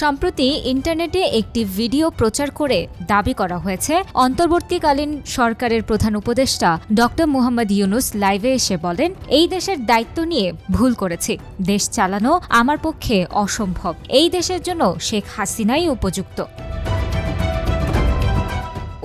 সম্প্রতি ইন্টারনেটে একটি ভিডিও প্রচার করে দাবি করা হয়েছে অন্তর্বর্তীকালীন সরকারের প্রধান উপদেষ্টা ডক্টর মুহাম্মদ ইউনূস লাইভে এসে বলেন, এই দেশের দায়িত্ব নিয়ে ভুল করেছি, দেশ চালানো আমার পক্ষে অসম্ভব, এই দেশের জন্য শেখ হাসিনাই উপযুক্ত।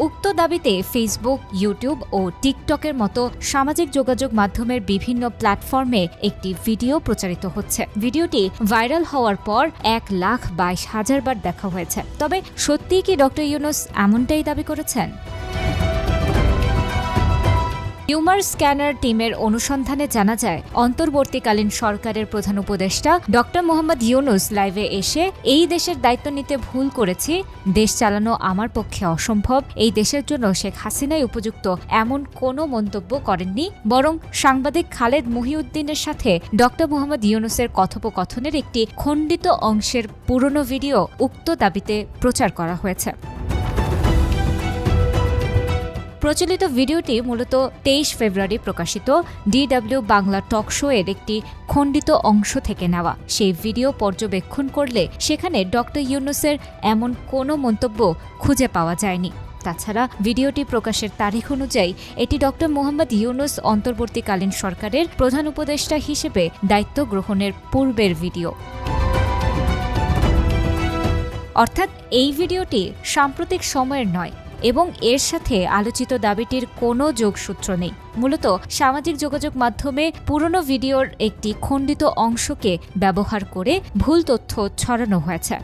উক্ত দাবিতে ফেসবুক, ইউটিউব ও টিকটকের মতো সামাজিক যোগাযোগ মাধ্যমের বিভিন্ন প্ল্যাটফর্মে একটি ভিডিও প্রচারিত হচ্ছে। ভিডিওটি ভাইরাল হওয়ার পর 1,22,000 বার দেখা হয়েছে। তবে সত্যিই কি ডক্টর ইউনূস এমনটাই দাবি করেছেন? হিউমার স্ক্যানার টিমের অনুসন্ধানে জানা যায়, অন্তর্বর্তীকালীন সরকারের প্রধান উপদেষ্টা ডক্টর মুহাম্মদ ইউনূস লাইভে এসে এই দেশের দায়িত্ব নিতে ভুল করেছি, দেশ চালানো আমার পক্ষে অসম্ভব, এই দেশের জন্য শেখ হাসিনাই উপযুক্ত এমন কোনো মন্তব্য করেননি, বরং সাংবাদিক খালেদ মহিউদ্দিনের সাথে ডক্টর মুহাম্মদ ইউনূসের কথোপকথনের একটি খণ্ডিত অংশের পুরনো ভিডিও উক্ত দাবিতে প্রচার করা হয়েছে। প্রচলিত ভিডিওটি মূলত 23 ফেব্রুয়ারি প্রকাশিত DW বাংলা টক শো এর একটি খণ্ডিত অংশ থেকে নেওয়া। সেই ভিডিও পর্যবেক্ষণ করলে সেখানে ডক্টর ইউনূসের এমন কোনো মন্তব্য খুঁজে পাওয়া যায়নি। তাছাড়া ভিডিওটি প্রকাশের তারিখ অনুযায়ী এটি ডক্টর মুহাম্মদ ইউনূস অন্তর্বর্তীকালীন সরকারের প্রধান উপদেষ্টা হিসেবে দায়িত্ব গ্রহণের পূর্বের ভিডিও। অর্থাৎ এই ভিডিওটি সাম্প্রতিক সময়ের নয় এবং এর সাথে আলোচিত দাবিটির কোনো যোগসূত্র নেই। মূলত সামাজিক যোগাযোগ মাধ্যমে পুরনো ভিডিওর একটি খণ্ডিত অংশকে ব্যবহার করে ভুল তথ্য ছড়ানো হয়েছে।